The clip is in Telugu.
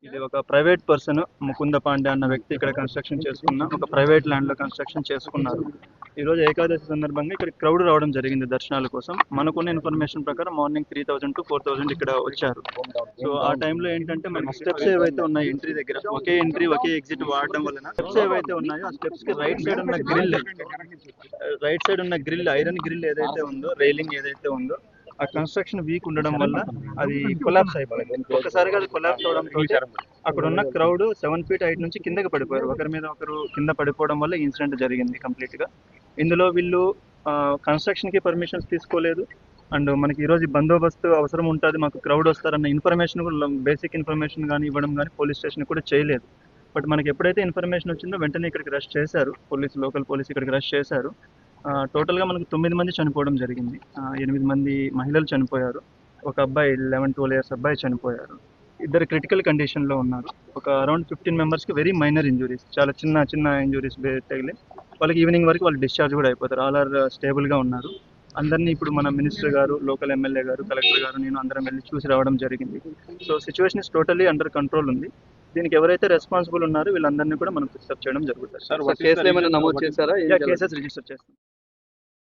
ఇది ఒక ప్రైవేట్ పర్సన్ ముకుంద పాండే అన్న వ్యక్తి ఇక్కడ కన్స్ట్రక్షన్ చేసుకున్న ఒక ప్రైవేట్ ల్యాండ్ లో కన్స్ట్రక్షన్ చేసుకున్నారు. ఈ రోజు ఏకాదశి సందర్భంగా ఇక్కడ క్రౌడ్ రావడం జరిగింది దర్శనాల కోసం. మనకున్న ఇన్ఫర్మేషన్ ప్రకారం మార్నింగ్ 3000 to 4000 ఇక్కడ వచ్చారు. సో ఆ టైంలో ఏంటంటే మనకి స్టెప్స్ ఏవైతే ఉన్నాయో ఎంట్రీ దగ్గర ఒకే ఎంట్రీ ఒకే ఎగ్జిట్ వాడడం వలన స్టెప్స్ ఏవైతే ఉన్నాయో ఆ స్టెప్స్ కి రైట్ సైడ్ ఉన్న గ్రిల్ ఐరన్ గ్రిల్ ఏదైతే ఉందో రైలింగ్ ఏదైతే ఉందో ఆ కన్స్ట్రక్షన్ వీక్ ఉండడం వల్ల అది కొలాప్స్ అయిపోయింది. ఒకసారిగా అది కొలాప్స్ అవడంతో అక్కడ ఉన్న క్రౌడ్ 7 feet హైట్ నుంచి కిందకి పడిపోయారు. ఒకరి మీద ఒకరు కింద పడిపోవడం వల్ల ఇన్సిడెంట్ జరిగింది కంప్లీట్ గా. ఇందులో వీళ్ళు కన్స్ట్రక్షన్ కి పర్మిషన్స్ తీసుకోలేదు. అండ్ మనకి ఈ రోజు బందోబస్తు అవసరం ఉంటుంది, మాకు క్రౌడ్ వస్తారన్న ఇన్ఫర్మేషన్ కూడా బేసిక్ ఇన్ఫర్మేషన్ కానీ ఇవ్వడం కానీ పోలీస్ స్టేషన్ కూడా చేయలేదు. బట్ మనకి ఎప్పుడైతే ఇన్ఫర్మేషన్ వచ్చిందో వెంటనే ఇక్కడికి రష్ చేశారు లోకల్ పోలీస్ ఇక్కడికి రష్ చేశారు. టోటల్గా మనకు 9 మంది చనిపోవడం జరిగింది. 8 మంది మహిళలు చనిపోయారు. ఒక అబ్బాయి 11-12 years అబ్బాయి చనిపోయారు. ఇద్దరు క్రిటికల్ కండిషన్లో ఉన్నారు. ఒక అరౌండ్ 15 మెంబర్స్కి వెరీ మైనర్ ఇంజురీస్, చాలా చిన్న ఇంజురీస్ తగిలి వాళ్ళకి ఈవినింగ్ వరకు వాళ్ళు డిశ్చార్జ్ కూడా అయిపోతారు. ఆల్ ఆర్ స్టేబుల్గా ఉన్నారు. అందరినీ ఇప్పుడు మన మినిస్టర్ గారు, లోకల్ ఎమ్మెల్యే గారు, కలెక్టర్ గారు, నేను అందరం వెళ్ళి చూసి రావడం జరిగింది. So situation is totally under control ఉంది. దీనికి ఎవరైతే రెస్పాన్సిబుల్ ఉన్నారో వీళ్ళందరినీ కూడా మనం ఫిక్సప్ చేయడం జరుగుతుంది. కేసులు ఏమైనా నమోదు చేశారా? కేసెస్ రిజిస్టర్ చేస్తాం.